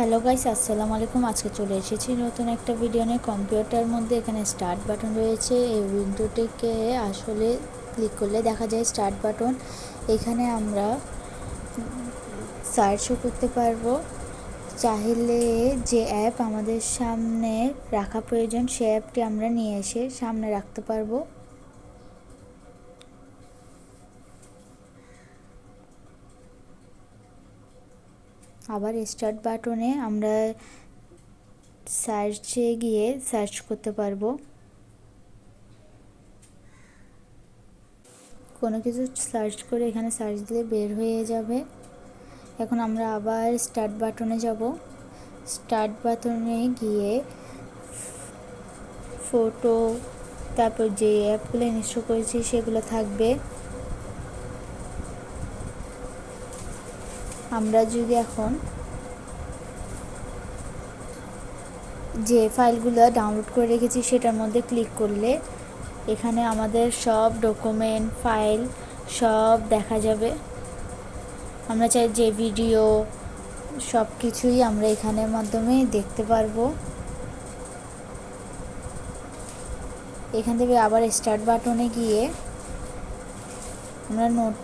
Hello guys, আসসালামু আলাইকুম। আজকে চলে এসেছি নতুন একটা ভিডিও নিয়ে। কম্পিউটার মধ্যে এখানে স্টার্ট বাটন রয়েছে। এই উইন্ডোটিকে আসলে ক্লিক করলে দেখা যায় স্টার্ট বাটন। এখানে আমরা সার্চও করতে পারবো। চাইলে যে অ্যাপ আমাদের সামনে রাখা প্রয়োজন সে অ্যাপটি আমরা নিয়ে এসে সামনে রাখতে পারবো। আবার স্টার্ট বাটনে আমরা সার্চে গিয়ে সার্চ করতে পারবো। কোনো কিছু সার্চ করে এখানে সার্চ দিলে বের হয়ে যাবে। এখন আমরা আবার স্টার্ট বাটনে যাব। স্টার্ট বাটনে গিয়ে ফটো, তারপর যে অ্যাপগুলো ইনস্টল করেছি সেগুলো থাকবে। আমরা যদি এখন যে ফাইলগুলো ডাউনলোড করে রেখেছি সেটার মধ্যে ক্লিক করলে এখানে আমাদের সব ডকুমেন্ট ফাইল সব দেখা যাবে। আমরা চাই যে ভিডিও সব কিছুই আমরা এখানের মাধ্যমে দেখতে পারবো। এখান থেকে আবার স্টার্ট বাটনে গিয়ে আমরা নোট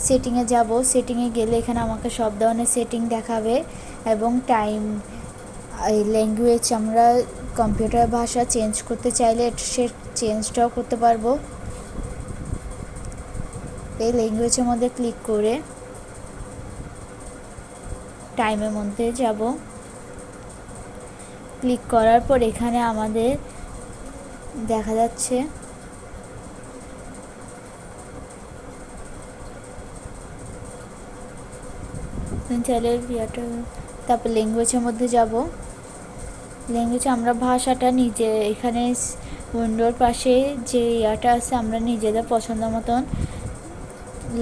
সেটিংয়ে যাব। সেটিংয়ে গেলে এখানে আমাকে সব ধরনের সেটিং দেখাবে এবং টাইম, ল্যাঙ্গুয়েজ, আমরা কম্পিউটার ভাষা চেঞ্জ করতে চাইলে সে চেঞ্জটাও করতে পারবো। এই ল্যাঙ্গুয়েজের মধ্যে ক্লিক করে টাইমের মধ্যে যাব। ক্লিক করার পর এখানে আমাদের দেখা যাচ্ছে চাইলে তারপর ল্যাঙ্গুয়েজের মধ্যে যাব। ল্যাঙ্গুয়েজে আমরা ভাষাটা নিজে এখানে উইন্ডোর পাশে যে ইয়াটা আছে আমরা নিজেদের পছন্দ মতন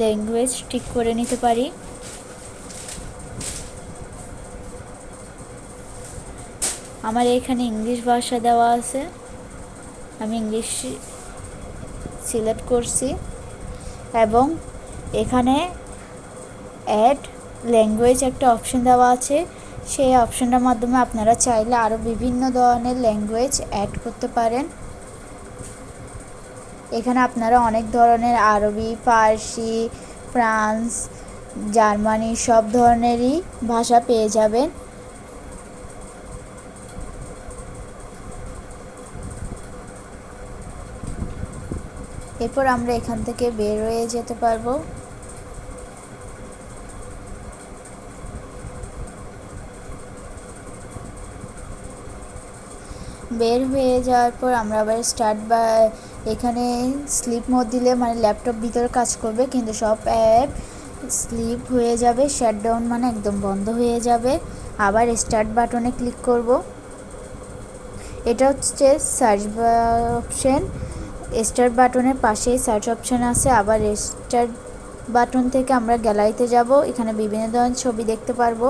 ল্যাঙ্গুয়েজ ঠিক করে নিতে পারি। আমার এখানে ইংলিশ ভাষা দেওয়া আছে, আমি ইংলিশ সিলেক্ট করছি এবং এখানে অ্যাড ল্যাঙ্গুয়েজ একটা অপশন দেওয়া আছে। সেই অপশনটার মাধ্যমে আপনারা চাইলে আরও বিভিন্ন ধরনের ল্যাঙ্গুয়েজ অ্যাড করতে পারেন। এখানে আপনারা অনেক ধরনের আরবি, ফার্সি, ফ্রান্স, জার্মানি সব ধরনেরই ভাষা পেয়ে যাবেন। এরপর আমরা এখান থেকে বের হয়ে যেতে পারবো। বের হয়ে যাওয়ার পর আমরা আবার স্টার্ট বা এখানে স্লিপ মোড দিলে মানে ল্যাপটপ ভিতরে কাজ করবে, কিন্তু সব অ্যাপ স্লিপ হয়ে যাবে, শাটডাউন মানে একদম বন্ধ হয়ে যাবে। আবার স্টার্ট বাটনে ক্লিক করব। এটা হচ্ছে সার্চ অপশন। স্টার্ট বাটনের পাশেই সার্চ অপশন আছে। আবার স্টার্ট বাটন থেকে আমরা গ্যালারিতে যাব, এখানে বিভিন্ন ধরনের ছবি দেখতে পারবো।